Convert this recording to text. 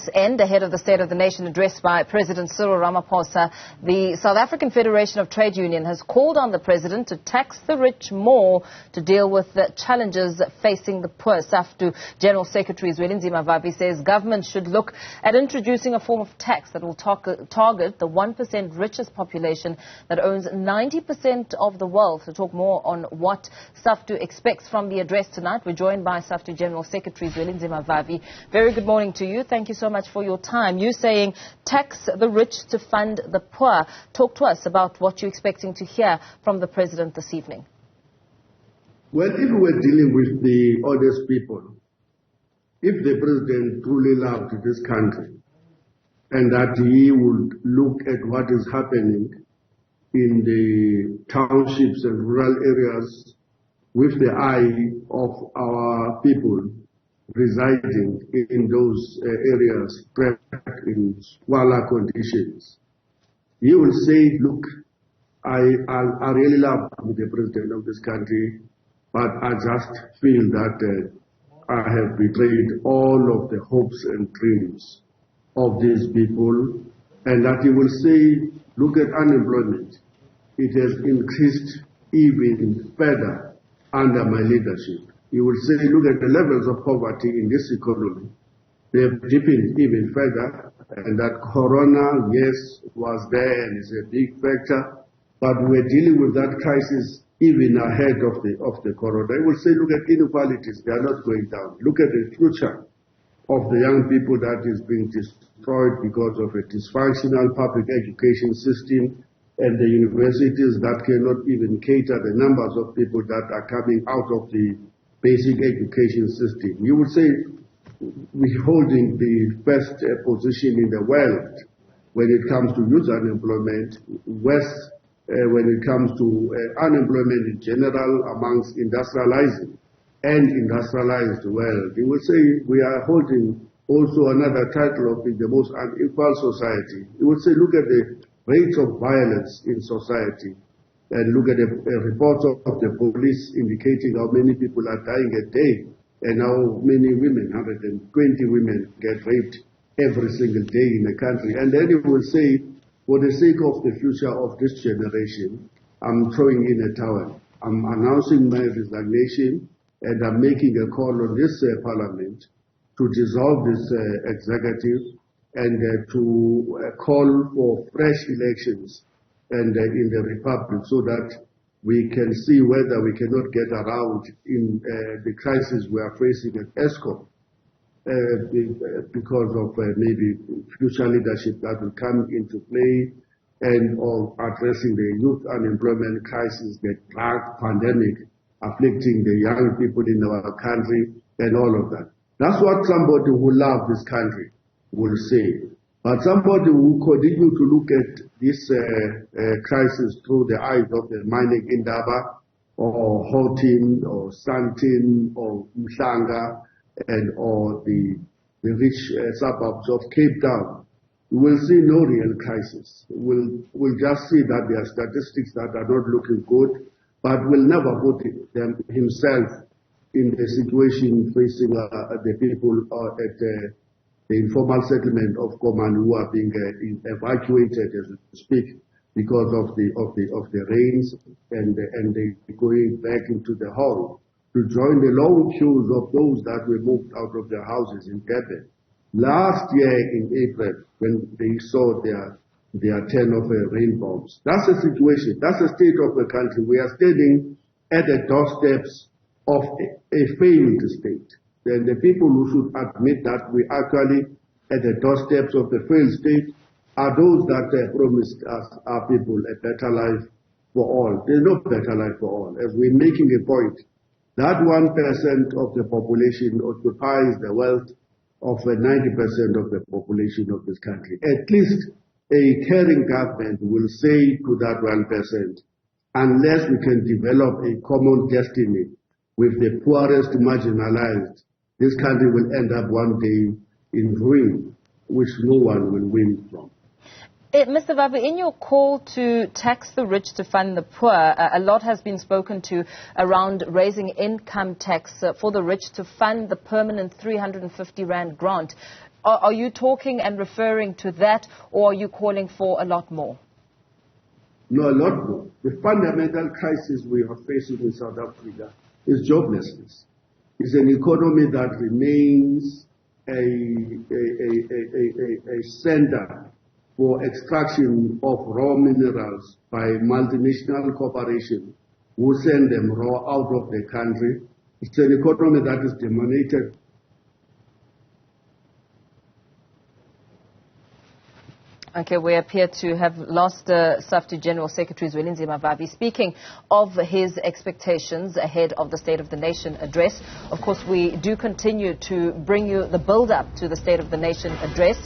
month's end, ahead of the State of the Nation address by President Cyril Ramaphosa, the South African Federation of Trade Union has called on the President to tax the rich more to deal with the challenges facing the poor. SAFTU General Secretary Zwelinzima Vavi says government should look at introducing a form of tax that will target the 1% richest population that owns 90% of the wealth. To talk more on what SAFTU expects from the address tonight, we're joined by SAFTU General Secretary Zwelinzima Vavi. Very good morning to you. Thank you so much for your time. You're saying tax the rich to fund the poor. Talk to us about what you're expecting to hear from the President this evening. Well, if we're dealing with the honest people, if the President truly loved this country and that he would look at what is happening in the townships and rural areas with the eye of our people residing in those areas trapped in squalor conditions, he will say, look, I really love the President of this country, but I just feel that I have betrayed all of the hopes and dreams of these people, and that he will say, look at unemployment. It has increased even further under my leadership. He will say, look at the levels of poverty in this economy. They have deepened even further, and that corona, yes, was there and is a big factor, but we're dealing with that crisis even ahead of the corona. He will say, look at inequalities, they are not going down. Look at the future of the young people that is being destroyed because of a dysfunctional public education system and the universities that cannot even cater the numbers of people that are coming out of the basic education system. You would say we're holding the first position in the world when it comes to youth unemployment, worse when it comes to unemployment in general amongst industrializing and industrialized world. You would say we are holding also another title of being the most unequal society. You would say look at the rates of violence in society and look at the reports of the police indicating how many people are dying a day and how many women, 120 women, get raped every single day in the country. And then you will say, for the sake of the future of this generation, I'm throwing in a towel. I'm announcing my resignation and I'm making a call on this parliament to dissolve this executive and to call for fresh elections and in the Republic so that we can see whether we cannot get around in the crisis we are facing at ESCOM because of maybe future leadership that will come into play and of addressing the youth unemployment crisis, the drug pandemic afflicting the young people in our country and all of that. That's what somebody who loves this country will say. But somebody who continue to look at this crisis through the eyes of the mining Indaba or Houghton or Sandton or Mhlanga and or the rich suburbs of Cape Town, we will see no real crisis. We'll just see that there are statistics that are not looking good, but will never put himself in the situation facing the people at the informal settlement of Koman who are being evacuated as we speak because of the rains and they going back into the hall to join the long queues of those that were moved out of their houses in Durban. Last year in April, when they saw their 10 of rain bombs. That's the situation. That's the state of the country. We are standing at the doorsteps of a failed state. Then the people who should admit that we actually at the doorsteps of the failed state are those that promised us, our people, a better life for all. There's no better life for all. As we're making a point, that 1% of the population occupies the wealth of 90% of the population of this country. At least a caring government will say to that 1%, unless we can develop a common destiny with the poorest marginalized, this country will end up one day in ruin, which no one will win from. Mr. Vavi, in your call to tax the rich to fund the poor, a lot has been spoken to around raising income tax for the rich to fund the permanent 350 Rand grant. Are you talking and referring to that, or are you calling for a lot more? No, a lot more. The fundamental crisis we are facing in South Africa is joblessness. It's an economy that remains a center for extraction of raw minerals by multinational corporations who send them raw out of the country. It's an economy that is dominated. Okay, we appear to have lost SAFTU General Secretary Zwelinzima Vavi speaking of his expectations ahead of the State of the Nation address. Of course, we do continue to bring you the build-up to the State of the Nation address.